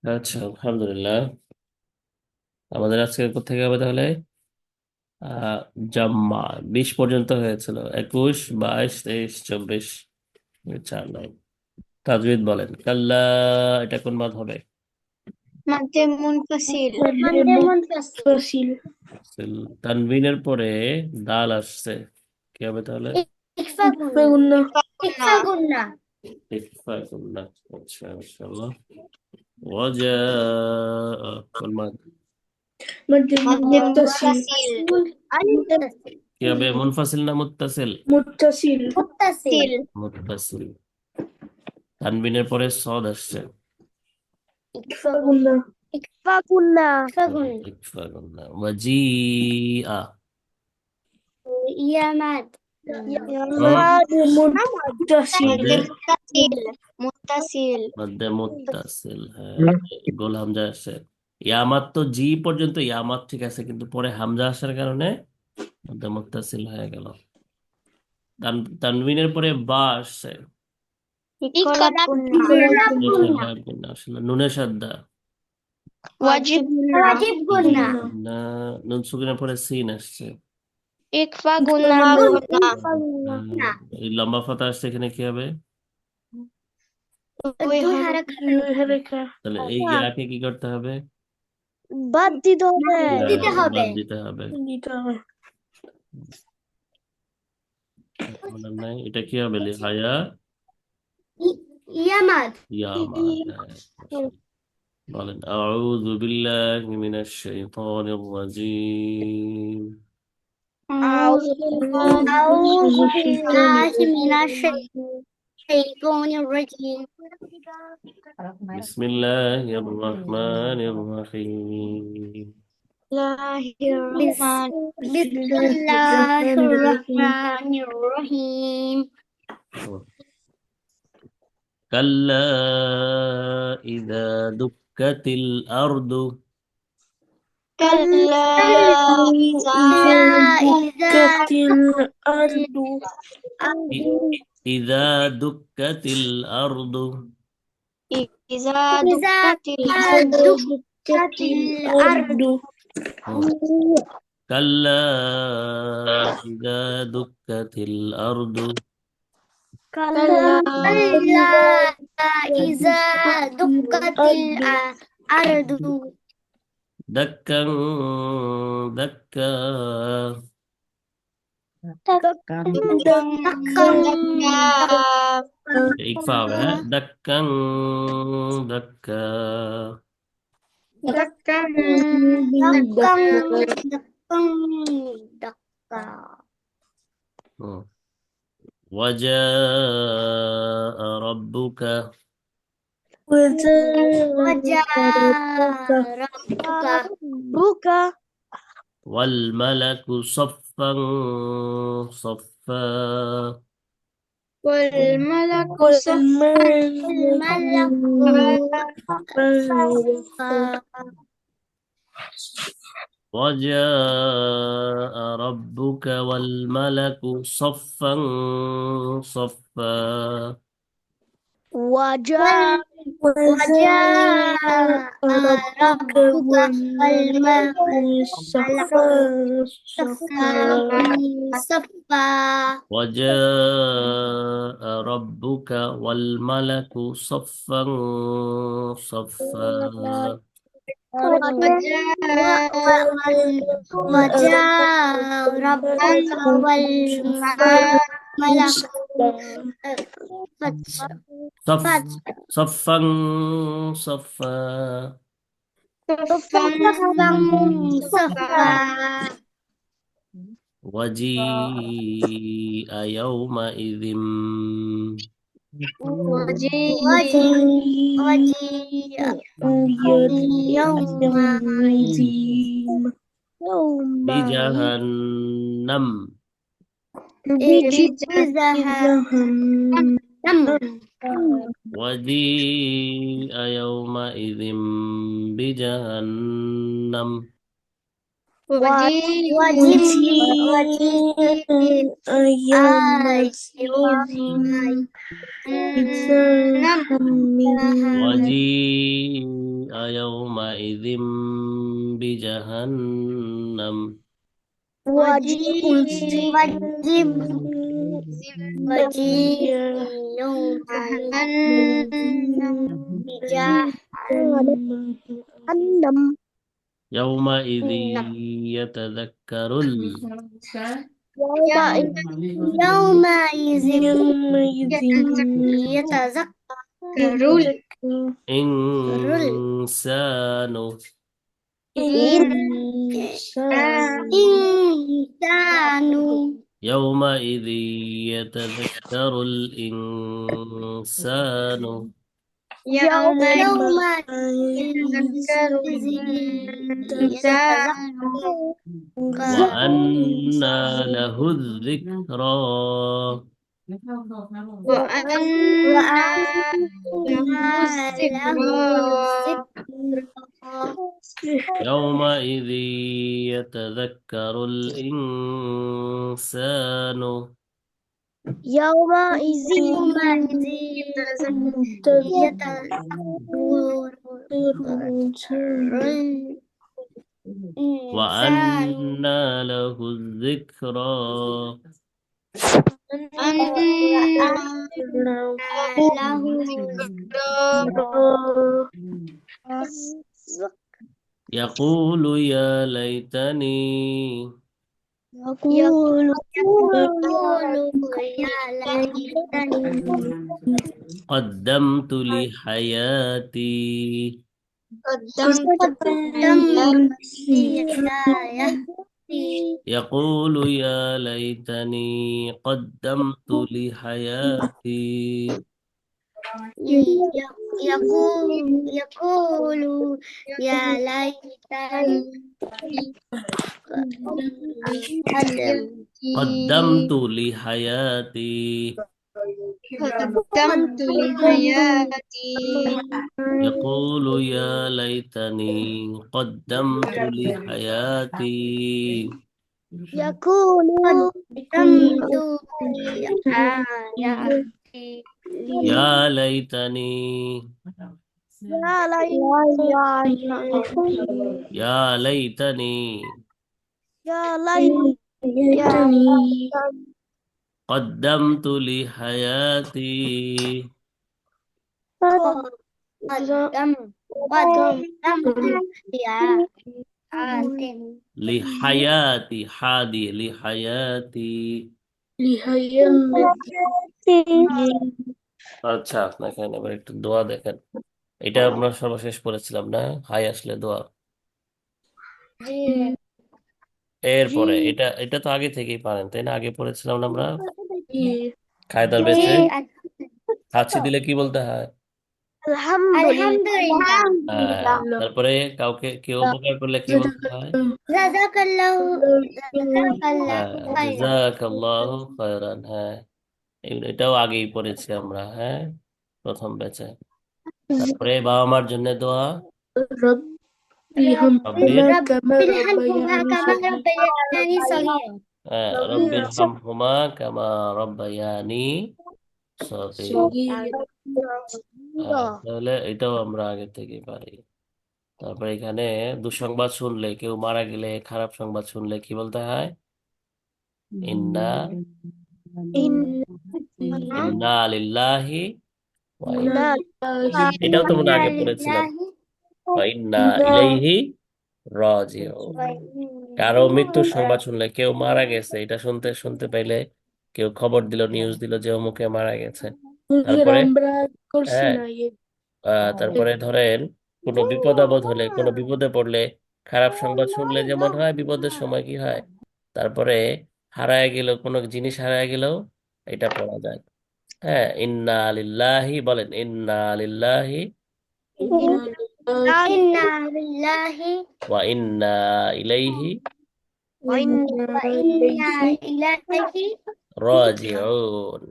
আচ্ছা, আলহামদুলিল্লাহ। আমাদের আজকে কোথেকে হবে তাহলে? আহ জাম্মা 20 পর্যন্ত হয়েছিল। 21, 22, 23, 24, 4 9। তাজউদ বলেন। কাল্লা, এটা কোন বাদ হবে? مد منفصل. مد منفصل. তানবিনের পরে দাল আসছে, কি হবে তাহলে? إخفاء إخفاء قلنا. قلنا. إخفاء قلنا. ইকফা কুল্লা। আচ্ছা, মাশাআল্লাহ। ওয়াজা কোন বাদ? مد مد متصل. منفصل. متصل. কি হবে, মুনফাসিল না মুত্তাসিল? متصل. متصل. মুত্তাসিল। তানবিনের পরে সদ আসছে। إخفاء قلنا. إخفاء قلنا. إخفاء হুম, قلنا. ইকফা কুল্লা। ওয়াজিআ। يا ماد. يا হুম, ماد متصل. مد মধ্যে متصل. متصل. মধ্যে মুত্তাসিল, হ্যাঁ। গোল হামজা আসছে। ইয়ামাত তো জি পর্যন্ত ইয়ামাত ঠিক আছে, কিন্তু পরে হামজা আসার কারণে মধ্যে মুত্তাসিল হয়ে গেল। তানবিনের পরে বা আসছে। إقلب قلنا. إخفاء قلنا. আসলে নুনে সাদ্দা। واجب قلنا. واجب قلنا. না, নুন সুকিনের পরে সিন আসছে। إخفاء قلنا إخفاء قلنا. قلنا. এই লম্বা ফাতা আসছে, এখানে কি হবে? দুই দুই হারফ। হারকা তাহলে এই ইয়াকে কি করতে হবে? বাদ দিতে হবে। দিতে হ্যাঁ, হবে। বাদ দিতে হবে। দিতে হবে। মনে নাই, এটা কি হবে? হায়া ইয়ামাদ। ইয়ামাত, হ্যাঁ। বলেন আউযু বিল্লাহি মিনাশ শাইতানির রাজিম। أعوذ بالله أعوذ من بالله من الشيطان الشيطان الرجيم. বিসমিল্লাহির রহমানির রহিম। الله بسم الرحمن بسم الرحيم. الله الرحمن الرحيم. كلا إذا دكت الأرض. كلا إذا إذا دكت الأرض. إذا دكت الأرض. إذا إذا دكت الأرض دكت الأرض. كلا إذا دكت الأرض. كلا كلا إذا دكت الأرض دكا دكا. دكا. إكفاء دكا دكا. دكا دكا. وجاء ربك. وجاء ربك والملك صفا صفا. والملك صفا والملك صفا. وجاء ربك والملك صفا صفا. وجاء ربك والملك صفا صفا. وجاء ربك والملك صفا صفا. وجاء ربك والملك صف صفا صفا. صفا صفا. وجيء يومئذ. وجيء وجيء يومئذ بجهنم. بجهنم. وجيء يومئذ بجهنم. وجيء يومئذ بجهنم. وجيء يومئذ بجهنم وجيء والزب وجيء جهنم بجهنم يومئذ يتذكر يومئذ يومئذ يتذكر يتذكر الإنسان الإنسان يومئذ يتذكر الإنسان يومئذ يومئذ الإنسان يتذكر وأنى له الذكرى وأنى له الذكرى يومئذ يتذكر الإنسان يومئذ الإنسان وأنى له الذكرى له يقول يا ليتني يقول يا ليتني قدمت لحياتي قدمت يقول يا ليتني قدمت لحياتي يقول يا ليتني قدمت لحياتي قدمت لحياتي يقول يا ليتني قدمت لحياتي يقول قدمت لحياتي يا ليتني يا ليتني يا ليتني يا ليتني قدمت لحياتي قدمت لحياتي حادي لحياتي আচ্ছা দেখেন এবার একটু দোয়া দেখেন এটা আমরা সর্বশেষ পড়েছিলাম না হাই আসলে দোয়া এরপরে এটা এটা তো আগে থেকেই পারেন তাই না আগে পড়েছিলাম না আমরা কায়দার বেঁচে হাঁচি দিলে কি বলতে হয় আলহামদুলিল্লাহ তারপরে কাউকে কেউ উপকার করলে কি বলতে হয় জাযাকাল্লাহু খাইরান জাযাকাল্লাহু খায়রান এটাও আগেই পড়েছি আমরা প্রথম ব্যাচে তারপরে বাবা মার জন্য দোয়া রব্বির রাব্বিল হামহুমা কামা রাব্বায়ানি সগীরা রব্বির হামহুমা কামা রব্বায়ানি সগীরা তাহলে এটাও আমরা আগে থেকে পারি তারপরে এখানে দুঃসংবাদ শুনলে কেউ মারা গেলে খারাপ সংবাদ শুনলে কি বলতে হয় ইন্না ইন্না লিল্লাহি ওয়া এটাও তো মনে হয় আগে পড়েছিলাম ওয়া ইন্না ইলাইহি রাজিউন কারো মৃত্যুর সংবাদ শুনলে কেউ মারা গেছে এটা শুনতে শুনতে পাইলে কেউ খবর দিল নিউজ দিল যে অমুকে মারা গেছে তারপরে হ্যাঁ তারপরে ধরেন কোনো বিপদ আপদ হলে কোনো বিপদে পড়লে খারাপ সংবাদ শুনলে যেমন হয় বিপদের সময় কি হয় তারপরে হারায় গেল কোনো জিনিস হারায় গেলেও এটা পড়া যায় ইন্না লিল্লাহি বলেন ইন্না লিল্লাহি ইন্না লিল্লাহি ওয়া ইন্না ইলাইহি ওয়া ইন্না ইলাইহি রাজিউন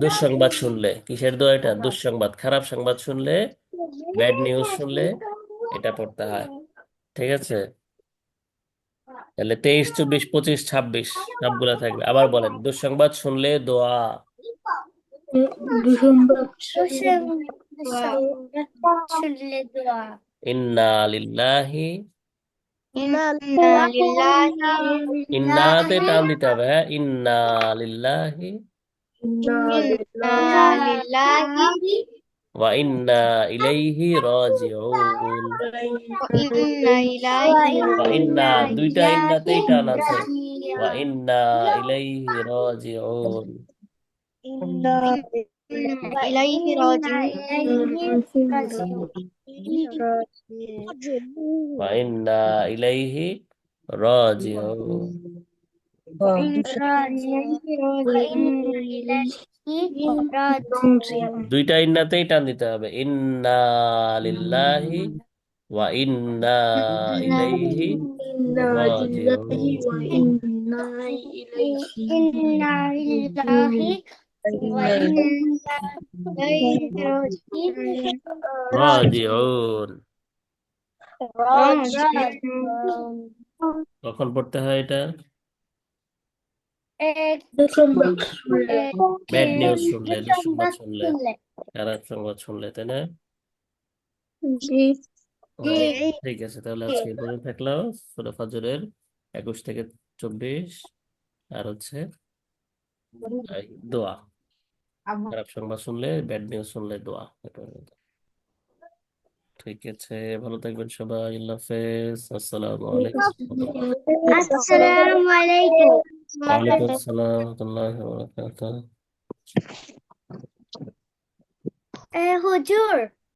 দুঃসংবাদ শুনলে কিসের দোয়া এটা দুঃসংবাদ খারাপ সংবাদ শুনলে ব্যাড নিউজ শুনলে এটা পড়তে হয় ঠিক আছে তাহলে 23 24 25 26 সবগুলা থাকবে আবার বলেন দুঃসংবাদ শুনলে দোয়া শুনলে দোয়া ইন্না লিল্লাহি, Inna lillahi ইন্নাতে টান দিতে হবে, হ্যাঁ, ইন্না লিল্লাহি inna lillahi ওয়া ইন্না ইলাইহি রাজিউন। wa inna ilaihi ওয়া ইন্না, দুইটা ইন্নাতেই টান আছে, ওয়া রাজিউন ইন্না ইলাইহি রাজিউন। ilaihi ওয়া ইন্না ইলাইহি রাজিউন। দুইটা ইন্নাতেই টান দিতে হবে, ইন্না লিল্লাহি ওয়া ইন্না ইলাইহি রাজিউন। রাজিউন। কখন পড়তে হয় এটা? ব্যাড নিউজ শুনলে, দুঃসংবাদ শুনলে, খারাপ সংবাদ শুনলে, তাই না? ও, ঠিক আছে, তাহলে আজকে এই পর্যন্ত থাকলো। সূরা ফাজরের 21 থেকে 24 আর হচ্ছে এই দোয়া, খারাপ সংবাদ শুনলে, ব্যাড নিউজ শুনলে দোয়া। ঠিক আছে, ভালো থাকবেন সবাই, আল্লাহ হাফেজ, আসসালামু আলাইকুম ওয়া আসসালামু আলাইকুম আলাইকুম আসসালাম ওয়া রাহমাতুল্লাহি ওয়া বারাকাতুহু। হুজুর